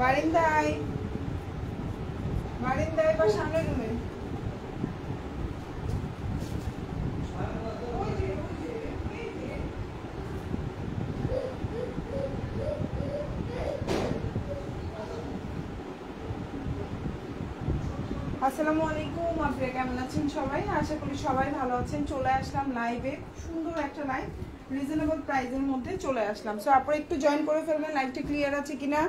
বারান্দায় বা সামনে রুমে। আসসালামু আলাইকুম, আপনারা কেমন আছেন সবাই? আশা করি সবাই ভালো আছেন। চলে আসলাম লাইভে, সুন্দর একটা লাইভ, রিজনেবল প্রাইসের মধ্যে চলে আসলাম। সো আপনারা একটু জয়েন করে ফেলবেন। লাইভটা ক্লিয়ার আছে কিনা,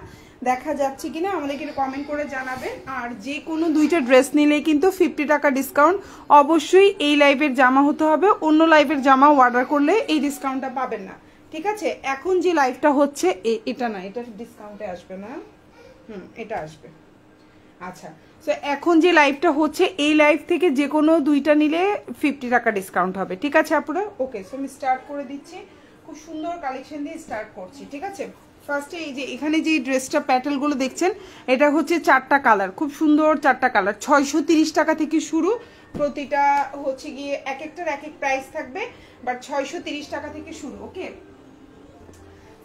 দেখা যাচ্ছে কিনা আমাদেরকে কমেন্ট করে জানাবেন। আর যে কোনো দুইটা ড্রেস নিলেই কিন্তু 50 টাকা ডিসকাউন্ট। অবশ্যই এই লাইভের জামা হতে হবে, অন্য লাইভের জামা অর্ডার করলে এই ডিসকাউন্টটা পাবেন না, ঠিক আছে? এখন যে লাইভটা হচ্ছে এটা না, এটা ডিসকাউন্টে আসবে না, এটা আসবে। আচ্ছা, সো এখন যে লাইভটা হচ্ছে এই লাইভ থেকে যে কোনো দুইটা নিলে 50 টাকা ডিসকাউন্ট হবে, ঠিক আছে আপনারা? ওকে, সো আমি স্টার্ট করে দিচ্ছি। খুব সুন্দর কালেকশন দিয়ে স্টার্ট করছি, ঠিক আছে? ফার্স্টে এই যে এখানে যে ড্রেসটা প্যাটেলগুলো দেখছেন, এটা হচ্ছে 4টা কালার, খুব সুন্দর 4টা কালার। 630 টাকা থেকে শুরু, প্রতিটা হচ্ছে গিয়ে এক একটার এক এক প্রাইস থাকবে, বাট 630 টাকা থেকে শুরু। ওকে,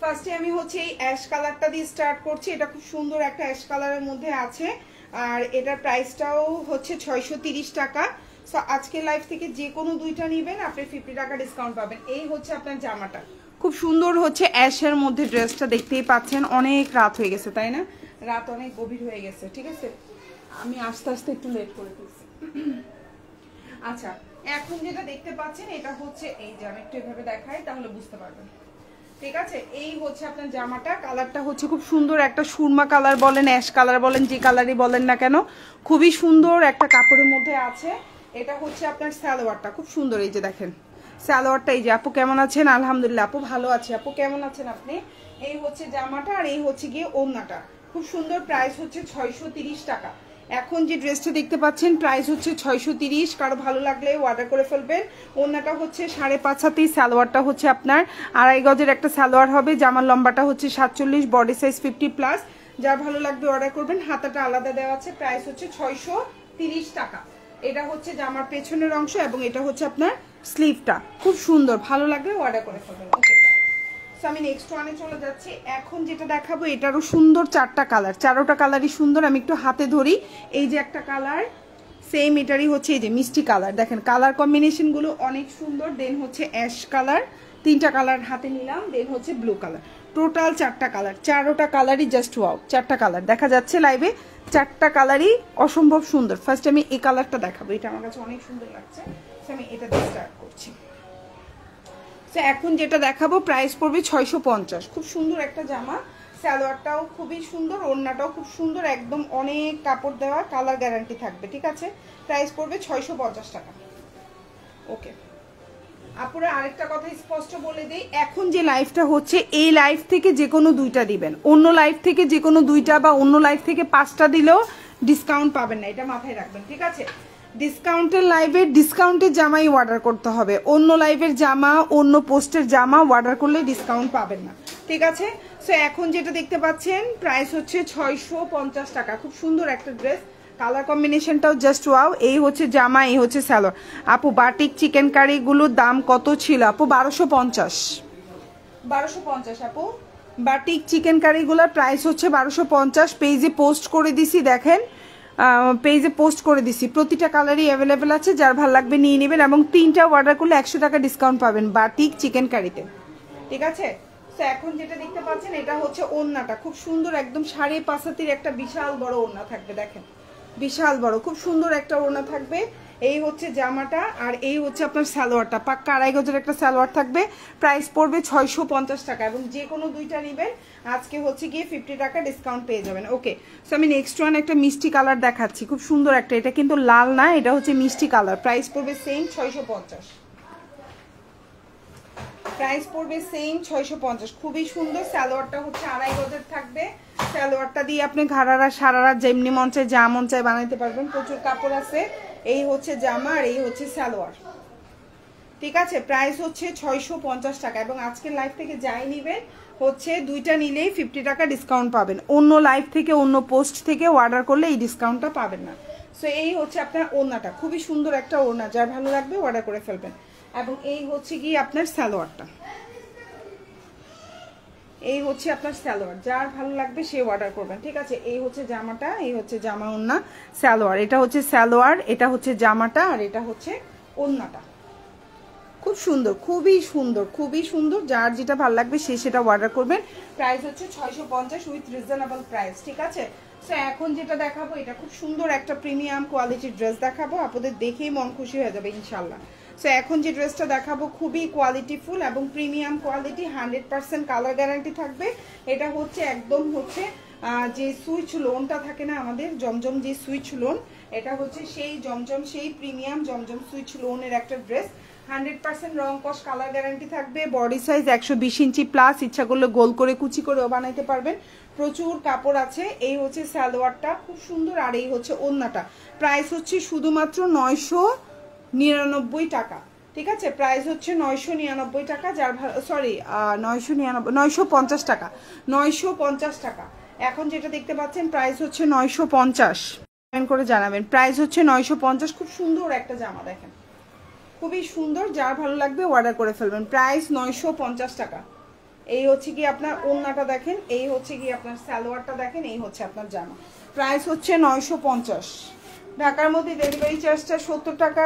ফার্স্টে আমি হচ্ছে এই অ্যাশ কালারটা দিয়ে স্টার্ট করছি। এটা খুব সুন্দর একটা অ্যাশ কালারের মধ্যে আছে, আর এটার প্রাইসটাও হচ্ছে 630 টাকা। সো আজকের লাইভ থেকে যে কোনো দুইটা নেবেন আপনি 50 টাকা ডিসকাউন্ট পাবেন। এই হচ্ছে আপনার জামাটা, খুব সুন্দর হচ্ছে অ্যাশের মধ্যে ড্রেসটা, দেখতেই পাচ্ছেন। অনেক রাত হয়ে গেছে, তাই না? রাত অনেক গভীর হয়ে গেছে, ঠিক আছে? আমি আস্তে আস্তে একটু লেট করে ফেলছি। আচ্ছা, এখন যেটা দেখতে পাচ্ছেন এটা হচ্ছে এই যে, আমি একটু এভাবে দেখাই তাহলে বুঝতে পারবেন, ঠিক আছে? এই হচ্ছে আপনার জামাটা, কালারটা হচ্ছে খুব সুন্দর একটা সুরমা কালার বলেন, অ্যাশ কালার বলেন, যে কালারই বলেন না কেন, খুবই সুন্দর একটা কাপড়ের মধ্যে আছে। এটা হচ্ছে আপনার সালোয়ারটা, খুব সুন্দর। এই যে দেখেন সালোয়ারটা। এই যে আপু কেমন আছেন? আলহামদুলিল্লাহ আপু ভালো আছে। আপু কেমন আছেন আপনি? এই হচ্ছে জামাটা, আর এই হচ্ছে গিয়ে ওড়নাটা, খুব সুন্দর। প্রাইস হচ্ছে 630 টাকা। এখন যে ড্রেসটা দেখতে পাচ্ছেন প্রাইস হচ্ছে 630। কারো ভালো লাগলে অর্ডার করে ফেলবেন। ওড়নাটা হচ্ছে 5.5 হাতি, সালোয়ারটা হচ্ছে আপনার 2.5 গজের একটা সালোয়ার হবে। জামার লম্বাটা হচ্ছে 47, বডি সাইজ 50+। যার ভালো লাগবে অর্ডার করবেন। হাতাটা আলাদা দেওয়া আছে। প্রাইস হচ্ছে 630 টাকা। এটা হচ্ছে জামার পেছনের অংশ, এবং এটা হচ্ছে আপনার স্লিভটা, খুব সুন্দর। ভালো লাগলে অর্ডার করে ফেলবেন। ওকে, আমি নেক্সট ওয়ানে চলে যাচ্ছি। এখন যেটা দেখাবো এটারও সুন্দর 4টা কালার, 4টা কালারই সুন্দর। আমি একটু হাতে ধরি। এই যে একটা কালার, সেম এটারই হচ্ছে এই যে মিষ্টি কালার, দেখেন কালার কম্বিনেশনগুলো অনেক সুন্দর। দেন হচ্ছে অ্যাশ কালার, 3টা কালার হাতে নিলাম। দেন হচ্ছে ব্লু কালার, টোটাল 4টা কালার। 4টা কালারই জাস্ট ওয়াও। 4টা কালার দেখা যাচ্ছে লাইভে, 4টা কালারই অসম্ভব সুন্দর। ফার্স্ট আমি এই কালারটা দেখাবো, এটা আমার কাছে অনেক সুন্দর লাগছে। আমি এটা দিয়ে স্টার্ট করছি। এখন যেটা দেখাবো প্রাইস পড়বে 650। খুব সুন্দর একটা জামা, সালোয়ারটাও খুবই সুন্দর, ওড়নাটাও খুব সুন্দর, একদম অনেক কাপড় দেওয়া, কালার গ্যারান্টি থাকবে, ঠিক আছে? প্রাইস পড়বে 650 টাকা। ওকে আপুরা, আরেকটা কথা স্পষ্ট বলে দেই, এখন যে লাইভটা হচ্ছে এই লাইভ থেকে যে কোনো দুইটা দিবেন, অন্য লাইভ থেকে যে কোনো দুইটা বা অন্য লাইভ থেকে 5টা দিলেও ডিসকাউন্ট পাবেন না, এটা মাথায় রাখবেন, ঠিক আছে? ডিসকাউন্টের লাইভে ডিসকাউন্টের জামাই অর্ডার করতে হবে। অন্য লাইভের জামা, অন্য পোস্টের জামা অর্ডার করলে ডিসকাউন্ট পাবেন না, ঠিক আছে? সো এখন যেটা দেখতে পাচ্ছেন প্রাইস হচ্ছে 650 টাকা। খুব সুন্দর একটা ড্রেস, কালার কম্বিনেশনটাও জাস্ট ওয়াও। এই হচ্ছে জামা, এই হচ্ছে সালোয়ার। আপু বাটিক চিকেন কারিগুলোর দাম কত ছিল আপু? 1250। 1250 আপু। বাটিক চিকেন কারিগুলোর প্রাইস হচ্ছে 1250। পেজে পোস্ট করে দিছি, দেখেন পেজে পোস্ট করে দিছি। প্রতিটা কালারই অ্যাভেলেবেল আছে, যার ভালো লাগবে নিয়ে নেবেন। এবং 3টা অর্ডার করলে 100 টাকা ডিসকাউন্ট পাবেন বাটিক চিকেন কারিতে, ঠিক আছে? তো এখন যেটা দেখতে পাচ্ছেন এটা হচ্ছে ওড়নাটা, খুব সুন্দর, একদম 5.5 হাতির একটা বিশাল বড় ওড়না থাকবে, দেখেন বিশাল বড়, খুব সুন্দর একটা ওড়না থাকবে। এই হচ্ছে জামাটা, আর এই হচ্ছে আপনার সালোয়ারটা, পাক্কা 2.5 গজের একটা সালোয়ার থাকবে। প্রাইস পড়বে 650 টাকা, এবং যে কোনো দুইটা নেবেন আজকে হচ্ছে গিয়ে 50 টাকা ডিসকাউন্ট পেয়ে যাবেন। ওকে, সো আমি নেক্সট ওয়ান একটা মিষ্টি কালার দেখাচ্ছি, খুব সুন্দর একটা, এটা কিন্তু লাল না, এটা হচ্ছে মিষ্টি কালার। প্রাইস পড়বে সেম 650। প্রাইস পড়বে সেম 650, খুবই সুন্দর। সালোয়ারটা হচ্ছে 2.5 গজের থাকবে। সালোয়ারটা দিয়ে আপনি ঘাড়ারা সারারা যেমনি মন চায়, যা মন চায় বানাইতে পারবেন, প্রচুর কাপড় আছে। এই হচ্ছে জামা, আর এই হচ্ছে সালোয়ার। ঠিক আছে, প্রাইস হচ্ছে 650 টাকা। এবং আজকের লাইভ থেকে যাই নিবেন হচ্ছে দুইটা নিলেই 50 টাকা ডিসকাউন্ট পাবেন। অন্য লাইভ থেকে অন্য পোস্ট থেকে অর্ডার করলে এই ডিসকাউন্টটা পাবেন না। সো এই হচ্ছে আপনার ওড়নাটা, খুবই সুন্দর একটা ওড়না, যার ভালো লাগবে অর্ডার করে ফেলবেন। এবং এই হচ্ছে কি আপনার সালোয়ারটা, এই হচ্ছে আপনার সালোয়ার, যার ভালো লাগবে সে অর্ডার করবেন। ঠিক আছে, এই হচ্ছে জামাটা, এই হচ্ছে জামা ওড়না সালোয়ার, এটা হচ্ছে সালোয়ার, এটা হচ্ছে জামাটা, আর এটা হচ্ছে ওড়নাটা। খুব সুন্দর, খুবই সুন্দর, খুবই সুন্দর, যার যেটা ভালো লাগবে সে সেটা অর্ডার করবেন। প্রাইস হচ্ছে 650 উইথ রিজনেবল প্রাইস। ঠিক আছে, সো এখন যেটা দেখাবো এটা খুব সুন্দর একটা প্রিমিয়াম কোয়ালিটির ড্রেস দেখাবো, আপনাদের দেখেই মন খুশি হয়ে যাবে ইনশাল্লাহ। সো এখন যে ড্রেসটা দেখাবো খুবই কোয়ালিটিফুল এবং প্রিমিয়াম কোয়ালিটি, 100% কালার গ্যারান্টি থাকবে। এটা হচ্ছে একদম হচ্ছে যে সুইচ লোনটা থাকে না আমাদের, জমজম যে সুইচ লোন, এটা হচ্ছে সেই জমজম, সেই প্রিমিয়াম জমজম সুইচ লোনের একটা ড্রেস। 100% রং কস কালার গ্যারান্টি থাকবে। বডি সাইজ 120 ইঞ্চি প্লাস, ইচ্ছা করলে গোল করে কুচি করেও বানাইতে পারবেন। প্রচুর কাপড় আছে। এই হচ্ছে সালোয়ারটা, খুব সুন্দর, আর এই হচ্ছে ওড়নাটা। প্রাইস হচ্ছে শুধুমাত্র 999 টাকা। ঠিক আছে, প্রাইস হচ্ছে 999 টাকা, যার সরি 950 টাকা, 950 টাকা। এখন যেটা দেখতে পাচ্ছেন প্রাইস হচ্ছে 950 করে জানাবেন। প্রাইস হচ্ছে 950। খুব সুন্দর একটা জামা দেখেন, খুবই সুন্দর, যার ভালো লাগবে অর্ডার করে ফেলবেন। প্রাইস 950 টাকা। এই হচ্ছে কি আপনার ওড়নাটা দেখেন, এই হচ্ছে কি আপনার সালোয়ারটা দেখেন, এই হচ্ছে আপনার জামা। প্রাইস হচ্ছে 950। ঢাকার মধ্যে ডেলিভারি চার্জটা 70 টাকা,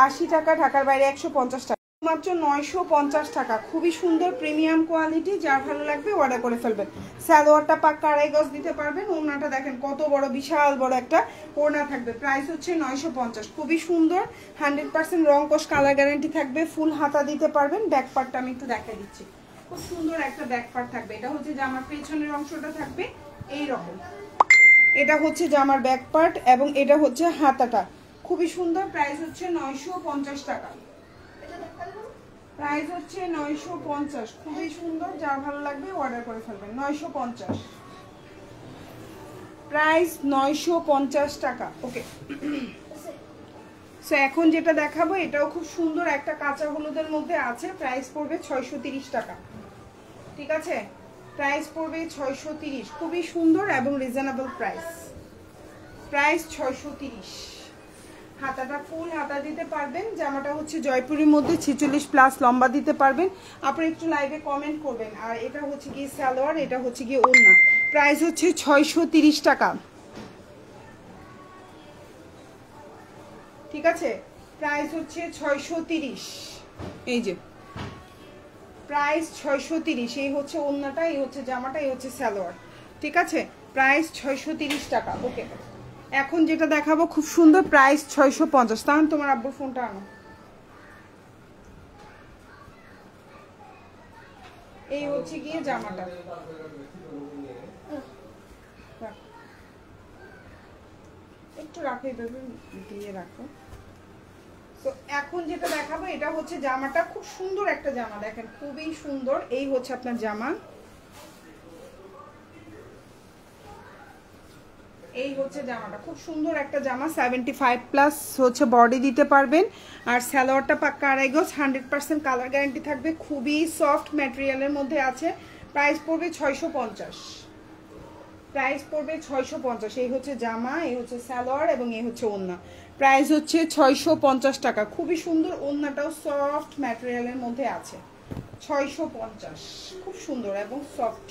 80 টাকা, ঢাকার বাইরে 150 টাকা, মাত্র 950 টাকা। খুবই সুন্দর প্রিমিয়াম কোয়ালিটি, যার ভালো লাগবে অর্ডার করে ফেলবেন। সালোয়ারটা পাক্কা 2.5 গজ দিতে পারবেন। ওড়নাটা দেখেন কত বড়, বিশাল বড় একটা ওড়না থাকবে। প্রাইস হচ্ছে 950। খুবই সুন্দর, 100% রং কস কালার গ্যারান্টি থাকবে। ফুল হাতা দিতে পারবেন। ব্যাক পার্টটা আমি একটু দেখাই দিচ্ছি, খুব সুন্দর একটা ব্যাক পার্ট থাকবে। এটা হচ্ছে জামার পেছনের অংশটা থাকবে এই রকম, এটা হচ্ছে জামার ব্যাক পার্ট এবং এটা হচ্ছে হাতাটা, খুবই সুন্দর। প্রাইস হচ্ছে 950 টাকা। প্রাইস হচ্ছে 950, খুবই সুন্দর, যার ভালো লাগবে অর্ডার করে ফেলবেন। 950, প্রাইস 950 টাকা। ওকে, সো এখন যেটা দেখাবো এটাও খুব সুন্দর একটা কাঁচা হলুদের মধ্যে আছে। প্রাইস পড়বে 630 টাকা। ঠিক আছে, প্রাইস পড়বে 630, খুবই সুন্দর এবং রিজনেবল প্রাইস। প্রাইস 630। হাতাটা ফুল হাতা দিতে পারবেন। জামাটা হচ্ছে জয়পুরের মধ্যে 46 প্লাস লম্বা দিতে পারবেন। আপনি একটু লাইভে কমেন্ট করবেন। আর এটা হচ্ছে কি সালোয়ার, এটা হচ্ছে কি ওড়না। প্রাইস হচ্ছে 630 টাকা। ঠিক আছে, প্রাইস হচ্ছে 630। এই যে প্রাইস 630। এই হচ্ছে ওড়নাটা, এই হচ্ছে জামাটা, এই হচ্ছে সালোয়ার। ঠিক আছে, প্রাইস 630 টাকা। ওকে, এখন যেটা দেখাবো খুব সুন্দর, প্রাইস 650। তাহলে তোমার আব্বুর ফোনটা আনো। এই হচ্ছে গিয়ে জামাটা, একটু রাখো, এইভাবে দিয়ে রাখো। তো এখন যেটা দেখাবো এটা হচ্ছে জামাটা, খুব সুন্দর একটা জামা দেখেন, খুবই সুন্দর। এই হচ্ছে আপনার জামা, এই হচ্ছে জামাটা, খুব সুন্দর একটা জামা। 75 প্লাস হচ্ছে বডি দিতে পারবেন। আর সালোয়ারটা পাক্কা 2.5 গজ, 100% কালার গ্যারান্টি থাকবে। খুবই সফট ম্যাটেরিয়ালের মধ্যে আছে। প্রাইস পড়বে 650। প্রাইস পড়বে 650। এই হচ্ছে জামা, এই হচ্ছে সালোয়ার এবং এই হচ্ছে ওড়না। প্রাইস হচ্ছে 650 টাকা। খুবই সুন্দর, ওড়নাটাও সফট ম্যাটেরিয়ালের মধ্যে আছে। 650, খুব সুন্দর এবং সফট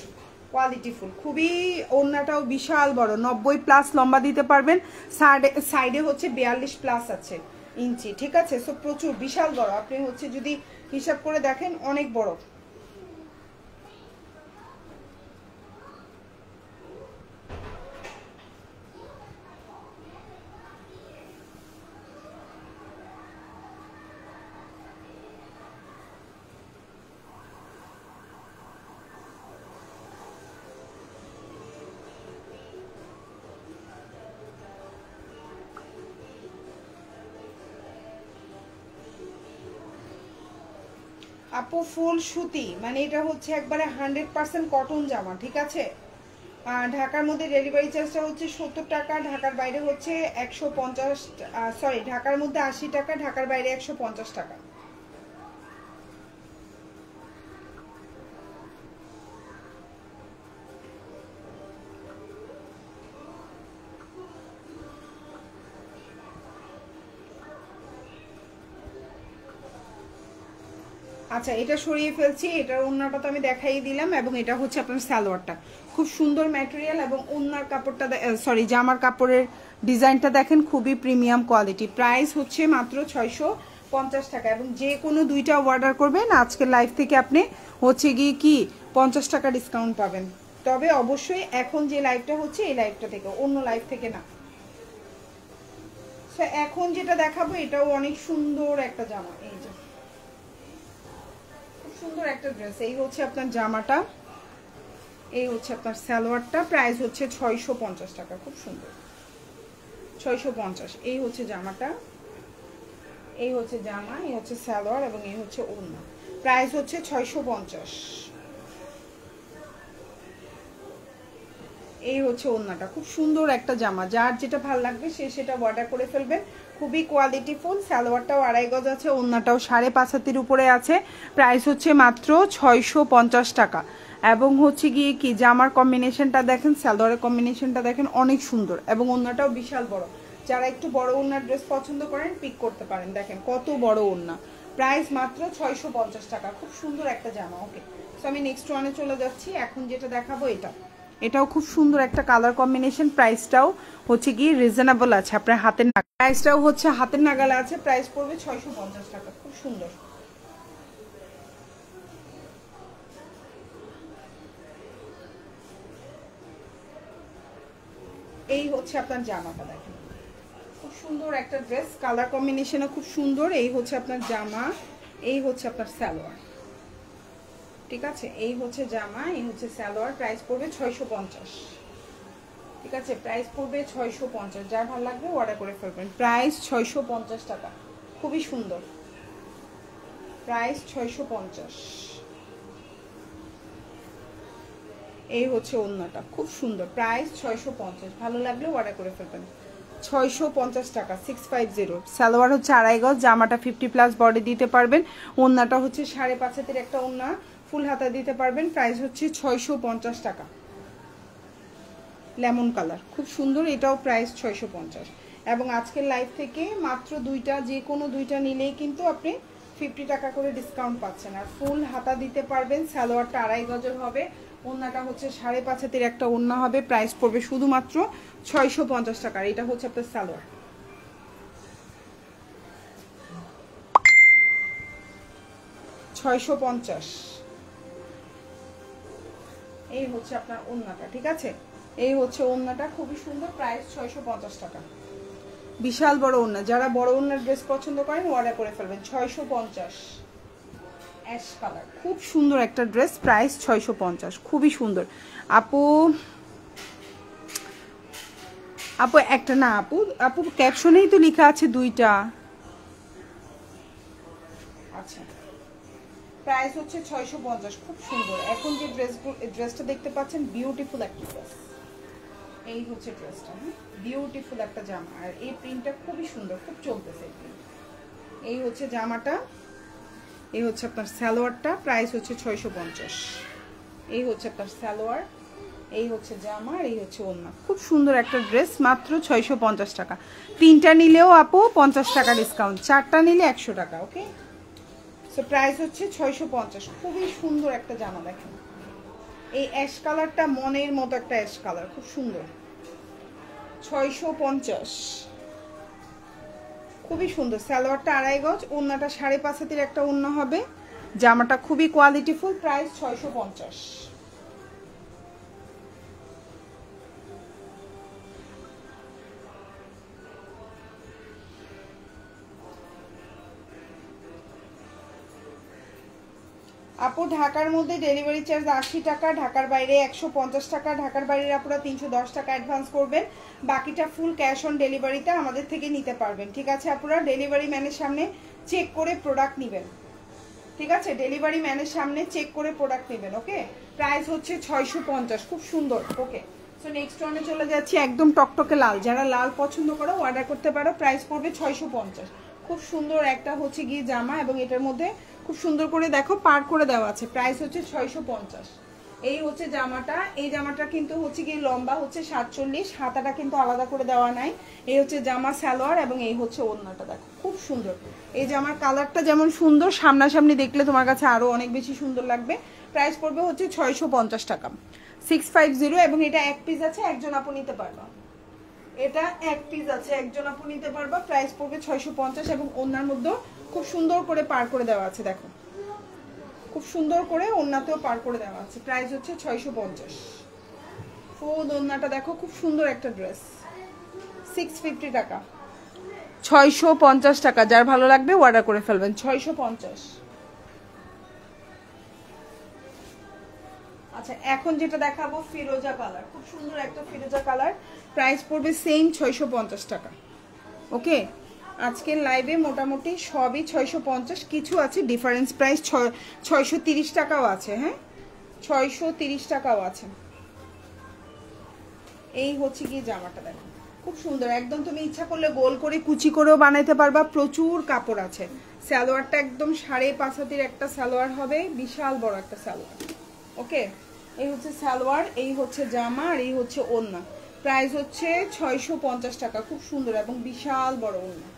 কোয়ালিটিফুল। খুবই ওড়নাটাও বিশাল বড়, 90 প্লাস লম্বা দিতে পারবেন। সাইডে হচ্ছে 42 প্লাস আছে ইঞ্চি। ঠিক আছে, সো প্রচুর বিশাল বড়। আপনি হচ্ছে যদি হিসাব করে দেখেন অনেক বড়। আপু ফুল সুতি, মানে এটা হচ্ছে একবারে 100% কটন জামা। ঠিক আছে, ঢাকার মধ্যে ডেলিভারি চার্জটা হচ্ছে 70 টাকা, ঢাকার বাইরে হচ্ছে 150, সরি ঢাকার মধ্যে 80 টাকা, ঢাকার বাইরে 150 টাকা। আচ্ছা এটা সরিয়ে ফেলছি, এটার ওড়নাটা তো আমি দেখাই দিলাম, এবং এটা হচ্ছে আপনার সালোয়ারটা। খুব সুন্দর ম্যাটেরিয়াল, এবং ওড়নার কাপড়টা সরি জামার কাপড়ের ডিজাইনটা দেখেন খুবই প্রিমিয়াম কোয়ালিটি। প্রাইস হচ্ছে মাত্র 650 টাকা, এবং যে কোনো দুইটা অর্ডার করবেন আজকের লাইভ থেকে আপনি হচ্ছে গিয়ে কি 50 টাকা ডিসকাউন্ট পাবেন। তবে অবশ্যই এখন যে লাইভটা হচ্ছে এই লাইভটা থেকে, অন্য লাইভ থেকে না। এখন যেটা দেখাবো এটাও অনেক সুন্দর একটা জামা, এই যে খুব সুন্দর একটা ড্রেস। এই হচ্ছে আপনার জামাটা, এই হচ্ছে আপনার সালোয়ারটা। প্রাইস হচ্ছে 650 টাকা, খুব সুন্দর 650। এই হচ্ছে জামাটা, এই হচ্ছে জামা, এই হচ্ছে সালোয়ার, এবং এই হচ্ছে ওড়না। প্রাইস হচ্ছে 650। এই হচ্ছে ওড়নাটা, খুব সুন্দর একটা জামা। যার যেটা ভালো লাগবে সে সেটা অর্ডার করে ফেলবেন। খুবই কোয়ালিটিফুল। সালোয়ারটাও 2.5 গজ আছে, ওড়নাটাও 5.5 হাতের উপরে আছে। প্রাইস হচ্ছে মাত্র 650 টাকা। এবং হচ্ছে গিয়ে কি জামার কম্বিনেশনটা দেখেন, সালোয়ারের কম্বিনেশনটা দেখেন অনেক সুন্দর, এবং ওড়নাটাও বিশাল বড়। যারা একটু বড় ওড়নার ড্রেস পছন্দ করেন পিক করতে পারেন। দেখেন কত বড় ওড়না। প্রাইস মাত্র 650 টাকা, খুব সুন্দর একটা জামা। ওকে, সো আমি নেক্সট ওয়ানে চলে যাচ্ছি। এখন যেটা দেখাবো এটাও খুব সুন্দর একটা কালার কম্বিনেশন। প্রাইসটাও হচ্ছে কি রিজনেবল আছে, আপনার হাতের প্রাইসটাও হচ্ছে হাতের নাগালে আছে। প্রাইস পড়বে 650 টাকা, খুব সুন্দর। এই হচ্ছে আপনার জামাটা, দেখেন খুব সুন্দর একটা ড্রেস, কালার কম্বিনেশনও খুব সুন্দর। এই হচ্ছে আপনার জামা, এই হচ্ছে আপনার সালোয়ার, ঠিক আছে। এই হচ্ছে জামা, এই হচ্ছে সালোয়ার। প্রাইস পড়বে 650, ঠিক আছে। প্রাইস পড়বে 650। যার ভালো লাগবে অর্ডার করে ফেলবেন। প্রাইস 650 টাকা, খুবই সুন্দর। প্রাইস 650। এই হচ্ছে ওড়নাটা, খুব সুন্দর। প্রাইস 650। ভালো লাগলে অর্ডার করে ফেলবেন। 650 টাকা, 650। সালোয়ার হচ্ছে 2.5 গজ, জামাটা 50+ বডি দিতে পারবেন। ওড়নাটা হচ্ছে 5.5 হাতের একটা ওড়না, ফুল হাতা দিতে পারবেন। প্রাইস হচ্ছে 650 টাকা। লেমন কালার, খুব সুন্দর। এটাও প্রাইস 650। এবং আজকের লাইভ থেকে মাত্র দুইটা, যে কোনো দুইটা নিলেই কিন্তু আপনি 50 টাকা করে ডিসকাউন্ট পাচ্ছেন। আর ফুল হাতা দিতে পারবেন। সালোয়ারটা 2.5 গজের হবে, ওড়নাটা হচ্ছে 5.5 হাতের একটা ওড়না হবে। প্রাইস পড়বে শুধুমাত্র 650 টাকা। এটা হচ্ছে আপনার সালোয়ার। $650। এই হচ্ছে আপনার ওড়নাটা, ঠিক আছে। এই হচ্ছে ওড়নাটা, খুবই সুন্দর। প্রাইস 650 টাকা। বিশাল বড় ওড়না, যারা বড় ওড়নার ড্রেস পছন্দ করেন অর্ডার করে ফেলবেন। 650। অ্যাশ কালার, খুব সুন্দর একটা ড্রেস। প্রাইস 650, খুবই সুন্দর। আপু আপু একটা না, আপু আপু ক্যাপশনেই তো লেখা আছে দুইটা। আচ্ছা, প্রাইস হচ্ছে 650, খুব সুন্দর। এখন যে ড্রেসটা দেখতে পাচ্ছেন বিউটিফুল একটা ড্রেস। এই হচ্ছে ড্রেসটা, বিউটিফুল একটা জামা। আর এই প্রিন্টটা খুবই সুন্দর, খুব চলতেছে এই প্রিন্ট। এই হচ্ছে জামাটা, এই হচ্ছে আপনার সালোয়ারটা। প্রাইস হচ্ছে 650। এই হচ্ছে আপনার সালোয়ার, এই হচ্ছে জামা, আর এই হচ্ছে ওড়না। খুব সুন্দর একটা ড্রেস, মাত্র 650 টাকা। তিনটা নিলেও আপু 50 টাকা ডিসকাউন্ট, চারটা নিলে 100 টাকা। ওকে, সো প্রাইস হচ্ছে 650। খুবই সুন্দর একটা জামা। দেখেন এই অ্যাশ কালারটা মনের মতো একটা অ্যাশ কালার, খুব সুন্দর। 650, খুবই সুন্দর। সালোয়ারটা 2.5 গজ, ওড়নাটা 5.5 হাতের একটা ওড়না হবে। জামাটা খুবই কোয়ালিটিফুল। প্রাইস 650। আপু ঢাকার মধ্যে ডেলিভারি চার্জ 80 টাকা, ঢাকার বাইরে 150 টাকা। ঢাকার বাইরের আপুরা 310 টাকা অ্যাডভান্স করবেন, বাকিটা ফুল ক্যাশ অন ডেলিভারিটা আমাদের থেকে নিতে পারবেন। ঠিক আছে আপুরা, ডেলিভারি ম্যানের সামনে চেক করে প্রোডাক্ট নেবেন। ঠিক আছে, ডেলিভারি ম্যানের সামনে চেক করে প্রোডাক্ট নেবেন। ওকে, প্রাইস হচ্ছে 650, খুব সুন্দর। ওকে, সো নেক্সট ওয়ানে চলে যাচ্ছি। একদম টকটকে লাল, যারা লাল পছন্দ করো অর্ডার করতে পারো। প্রাইস পড়বে 650। খুব সুন্দর একটা হচ্ছে গিয়ে জামা, এবং এটার মধ্যে খুব সুন্দর করে দেখো পার করে দেওয়া আছে। প্রাইস হচ্ছে 650। এই হচ্ছে জামাটা, এই জামাটা কিন্তু হচ্ছে কি লম্বা হচ্ছে 47, হাতাটা কিন্তু আলাদা করে দেওয়া নাই। এই হচ্ছে জামা সালোয়ার এবং এই হচ্ছে ওড়নাটা, দেখো খুব সুন্দর। এই জামার কালারটা যেমন সুন্দর, সামনাসামনি দেখলে তোমার কাছে আরো অনেক বেশি সুন্দর লাগবে। প্রাইস পড়বে হচ্ছে 650 টাকা, 650। এবং এটা এক পিস আছে, একজন আপু নিতে পারবা, এটা এক পিস আছে, একজন আপু নিতে পারবা। প্রাইস পড়বে 650 এবং ওড়নার মধ্যে খুব সুন্দর করে পার করে দেওয়া আছে, দেখো খুব সুন্দর করে ওড়নাতেও পার করে দেওয়া আছে। প্রাইস হচ্ছে 650। ফুল ওড়নাটা দেখো, খুব সুন্দর একটা ড্রেস, 650 টাকা, 650 টাকা। যার ভালো লাগবে অর্ডার করে ফেলবেন, 650। আচ্ছা, এখন যেটা দেখাবো ফিরোজা কালার, খুব সুন্দর একটা ফিরোজা কালার। প্রাইস পড়বে সেম 650 টাকা। ওকে, আজকের লাইভে মোটামুটি সবই 650, কিছু আছে ডিফারেন্স প্রাইস 630 টাকাও আছে। হ্যাঁ, 630 টাকাও আছে। এই হচ্ছে কি জামাটা, দেখো খুব সুন্দর, একদম তুমি ইচ্ছা করলে গোল করে কুচি করেও বানাইতে পারবা, প্রচুর কাপড় আছে। সালোয়ারটা একদম 5.5 হাতের একটা সালোয়ার হবে, বিশাল বড় একটা সালোয়ার। ওকে, এই হচ্ছে সালোয়ার, এই হচ্ছে জামা, আর এই হচ্ছে ওড়না। প্রাইস হচ্ছে 650 টাকা, খুব সুন্দর এবং বিশাল বড় ওড়না।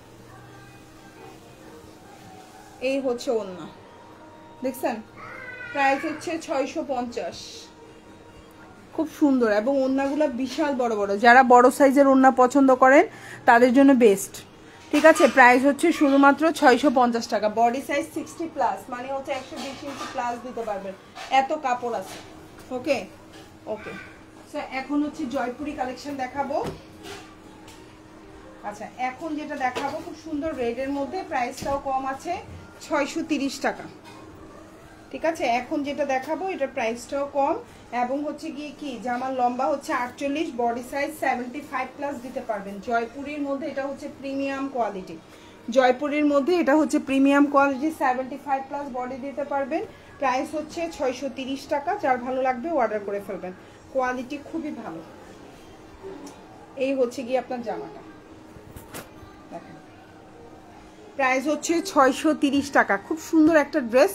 এই হচ্ছে ওড়না, দেখছেন? প্রাইস হচ্ছে 650, খুব সুন্দর এবং ওড়নাগুলো বিশাল বড় বড়। যারা বড় সাইজের ওড়না পছন্দ করেন তাদের জন্য বেস্ট। ঠিক আছে, প্রাইস হচ্ছে শুধুমাত্র 650 টাকা। বডি সাইজ 60+, মানে হচ্ছে 120 ইঞ্চি প্লাস দিতে পারবেন, এত কাপড় আছে। ওকে ওকে, সো এখন হচ্ছে জয়পুরি কালেকশন দেখাবো। আচ্ছা, এখন যেটা দেখাবো খুব সুন্দর রেডের মধ্যে, প্রাইসটাও কম আছে, 630 টাকা। ঠিক আছে, এখন যেটা দেখাবো এটার প্রাইসটাও কম এবং হচ্ছে গিয়ে কি জামার লম্বা হচ্ছে 48, বডি সাইজ 75+ দিতে পারবেন। জয়পুরির মধ্যে এটা হচ্ছে প্রিমিয়াম কোয়ালিটি, জয়পুরির মধ্যে এটা হচ্ছে প্রিমিয়াম কোয়ালিটি, 75+ বডি দিতে পারবেন। প্রাইস হচ্ছে 630 টাকা। যার ভালো লাগবে অর্ডার করে ফেলবেন, কোয়ালিটি খুবই ভালো। এই হচ্ছে গিয়ে আপনার জামাটা, দেখেন প্রাইস হচ্ছে 630 টাকা। খুব সুন্দর একটা ড্রেস,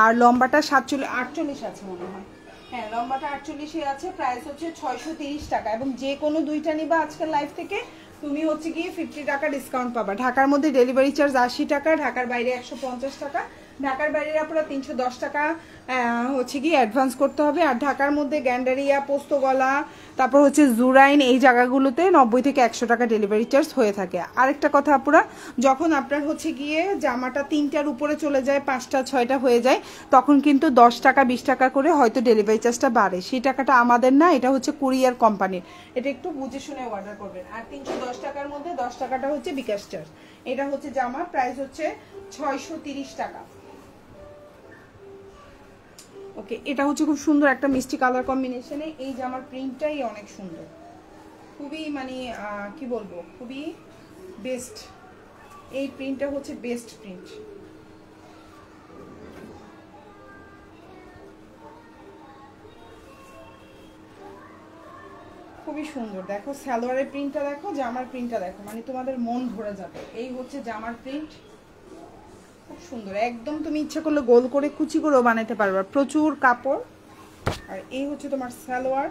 আর লম্বাটা 48 আছে মনে হয়, হ্যাঁ লম্বাটা 48 আছে। প্রাইস হচ্ছে 630 টাকা এবং যে কোনো দুইটা নিবা আজকের লাইভ থেকে তুমি হচ্ছে গিয়ে 50 টাকা ডিসকাউন্ট পাবা। ঢাকার মধ্যে ডেলিভারি চার্জ 80 টাকা, ঢাকার বাইরে 150 টাকা। ঢাকার বাইরে আপনারা 310 টাকা হচ্ছে গিয়ে অ্যাডভান্স করতে হবে। আর ঢাকার মধ্যে গ্যান্ডারিয়া, পোস্তগলা, তারপর হচ্ছে জুরাইন, এই জায়গাগুলোতে 90 থেকে 100 টাকা ডেলিভারি চার্জ হয়ে থাকে। আরেকটা কথা আপুরা, যখন আপনার হচ্ছে গিয়ে জামাটা 3টার উপরে চলে যায়, 5টা 6টা হয়ে যায়, তখন কিন্তু 10 টাকা 20 টাকা করে হয়তো ডেলিভারি চার্জটা বাড়ে। সেই টাকাটা আমাদের না, এটা হচ্ছে কুরিয়ার কোম্পানির। এটা একটু বুঝে শুনে অর্ডার করবেন। আর 310 টাকার মধ্যে 10 টাকাটা হচ্ছে বিকাশ চার্জ। এটা হচ্ছে জামা, প্রাইস হচ্ছে 630 টাকা। ওকে, এটা হচ্ছে খুব সুন্দর একটা মিষ্টি কালার কম্বিনেশনে। এই জামার প্রিন্টটাই অনেক সুন্দর, খুবই মানে কি বলবো, খুবই বেস্ট। এই প্রিন্টটা হচ্ছে বেস্ট প্রিন্ট। খুবই সুন্দর, দেখো সালোয়ারের প্রিন্টটা দেখো, জামার প্রিন্টটা দেখো, মানে তোমাদের মন ভরে যাবে। এই হচ্ছে জামার প্রিন্ট, খুব সুন্দর, একদম তুমি ইচ্ছা করলে গোল করে কুচি করেও বানাইতে পারবে, প্রচুর কাপড়। আর এই হচ্ছে তোমার সালোয়ার,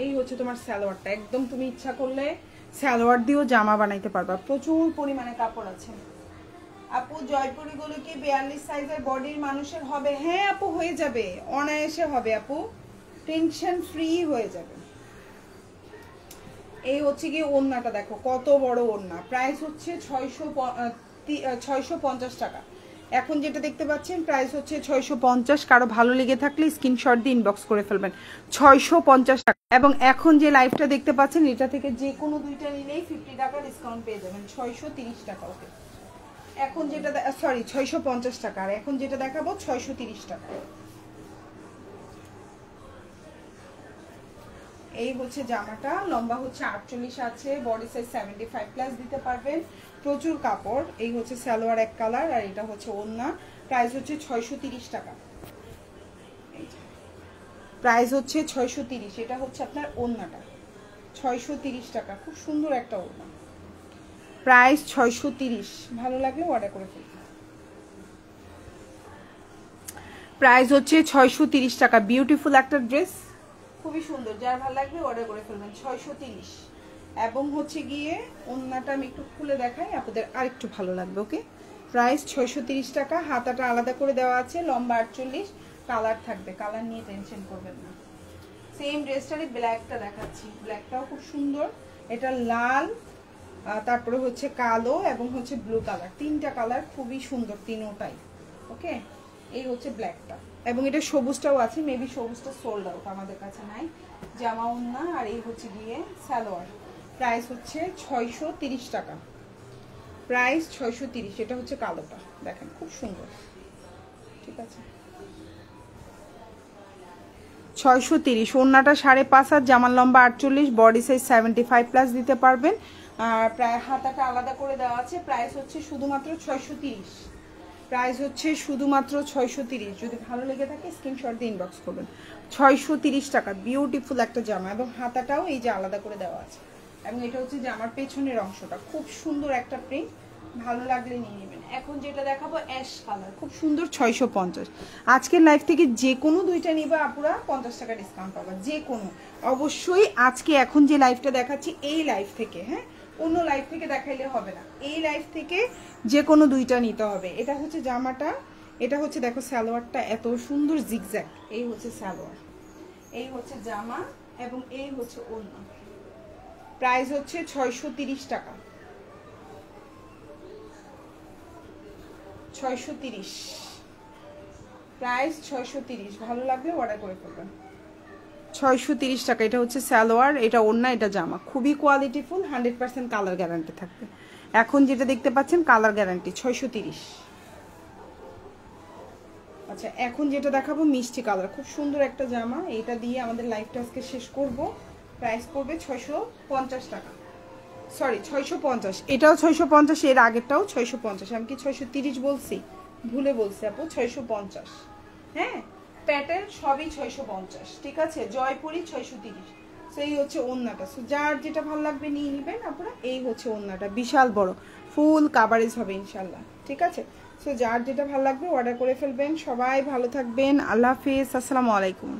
এই হচ্ছে তোমার সালোয়ারটা, একদম তুমি ইচ্ছা করলে সালোয়ার দিয়েও জামা বানাইতে পারবা, প্রচুর পরিমাণে কাপড় আছে। আপু জয়পুরি গুলো কি 42 সাইজের বডির মানুষের হবে? হ্যাঁ আপু, হয়ে যাবে, অনায়াসে হবে আপু, টেনশন ফ্রি হয়ে যাবে। এই হচ্ছে কি ওড়নাটা দেখো, কত বড় ওড়না। প্রাইস হচ্ছে 650 টাকা। এখন যেটা দেখতে পাচ্ছেন প্রাইস হচ্ছে 650। কারো ভালো লেগে থাকলে স্ক্রিনশট দিয়ে ইনবক্স করে ফেলবেন, 650 টাকা। এবং এখন যে লাইভটা দেখতে পাচ্ছেন এটা থেকে যে কোনো দুইটা নিলেই 50 টাকা ডিসকাউন্ট পেয়ে যাবেন, 630 টাকা। ওকে, এখন যেটা সরি 650 টাকা। আর এখন যেটা দেখাবো 630 টাকা। এই হচ্ছে জামাটা, লম্বা হচ্ছে 48 আছে, বডি সাইজ 75+ দিতে পারবেন, প্রচুর কাপড়। এই হচ্ছে সালোয়ার এক কালার, আর এটা হচ্ছে ওড়না। প্রাইস হচ্ছে 630 টাকা। প্রাইস হচ্ছে 630। এটা হচ্ছে আপনার ওড়নাটা, 630 টাকা। খুব সুন্দর একটা ওড়না, প্রাইস 630। ভালো লাগলে অর্ডার করে ফেলুন। প্রাইস হচ্ছে 630 টাকা। বিউটিফুল একটা ড্রেস, খুবই সুন্দর, যার ভালো লাগবে অর্ডার করে ফেলবেন। 630। এবং হচ্ছে গিয়ে ওন্নাটা আমি একটু খুলে দেখাই, আপনাদের আরেকটু ভালো লাগবে। ওকে, প্রাইস 630 টাকা। হাতাটা আলাদা করে দেওয়া আছে, লম্বা 48, কালার থাকবে, কালার নিয়ে টেনশন করবেন না। সেম ড্রেসটারই ব্ল্যাকটা দেখাচ্ছি, ব্ল্যাকটাও খুব সুন্দর। এটা লাল, তারপরে হচ্ছে কালো এবং হচ্ছে ব্লু কালার, তিনটা কালার খুবই সুন্দর তিনোটাই। ওকে, এই হচ্ছে ব্ল্যাকটা, এবং এটা সবুজটাও আছে, মেবি সবুজটা সোল্ড আউট, আমাদের কাছে নাই। জামা ওন্না, আর এই হচ্ছে গিয়ে সালোয়ার। প্রাইস হচ্ছে 630 টাকা। প্রাইস 630। এটা হচ্ছে কালোটা, দেখেন খুব সুন্দর। ঠিক আছে, 630। ওন্নাটা 5.5 হাত, জামার লম্বা 48, বডি সাইজ 75+ দিতে পারবেন। আর প্রায় হাতাটা আলাদা করে দেওয়া আছে। প্রাইস হচ্ছে শুধুমাত্র 630। প্রাইস হচ্ছে শুধুমাত্র 630। যদি ভালো লেগে থাকে স্ক্রিনশট দিয়ে ইনবক্স করবেন। 630 টাকা। বিউটিফুল একটা জামা, এবং হাতাটাও এই যে আলাদা করে দেওয়া আছে। এবং এটা হচ্ছে জামার পেছনের অংশটা, খুব সুন্দর একটা প্রিন্ট, ভালো লাগলে নিয়ে নেবেন। এখন যেটা দেখাবো অ্যাশ কালার, খুব সুন্দর, 650। আজকের লাইভ থেকে যে কোনো দুইটা নিবা আপুরা 50 টাকা ডিসকাউন্ট পাবা, যে কোনো। অবশ্যই আজকে এখন যে লাইভটা দেখাচ্ছি এই লাইভ থেকে, হ্যাঁ, অন্য লাইভ থেকে দেখাইলে হবে না, এই লাইভ থেকে যে কোনো দুইটা নিতে হবে। এটা হচ্ছে জামাটা, এটা হচ্ছে দেখো সালোয়ারটা এত সুন্দর জিগজ্যাগ, এই হচ্ছে সালোয়ার, এই হচ্ছে জামা, এবং এই হচ্ছে ওড়না। প্রাইস হচ্ছে 630 টাকা। 630। প্রাইস 630। ভালো লাগলে অর্ডার করে ফেলবেন। 630 টাকা। এটা হচ্ছে সালোয়ার, এটা ওড়না, এটা জামা, খুবই কোয়ালিটিফুল, 100% কালার গ্যারান্টি থাকবে। এখন যেটা দেখতে পাচ্ছেন কালার গ্যারান্টি, 630। আচ্ছা, এখন যেটা দেখাবো মিষ্টি কালার, খুব সুন্দর একটা জামা, এটা দিয়ে আমাদের লাইভটা আজকে শেষ করব। প্রাইস পড়বে 650 টাকা, সরি 650। এটাও 650, এর আগেরটাও 650। আমি কি 630 বলছি? ভুলে বলছি আপু, 650। হ্যাঁ, প্যাটার্ন সবই 650। ঠিক আছে, জয়পুরি 630। সেই হচ্ছে ওন্নাটা। সো যার যেটা ভালো লাগবে নিয়ে নেবেন আপনারা। এই হচ্ছে ওন্নাটা, বিশাল বড়, ফুল কাভারেজ হবে ইনশাল্লাহ। ঠিক আছে, সো যার যেটা ভালো লাগবে অর্ডার করে ফেলবেন। সবাই ভালো থাকবেন, আল্লাহ হাফিজ, আসসালামু আলাইকুম।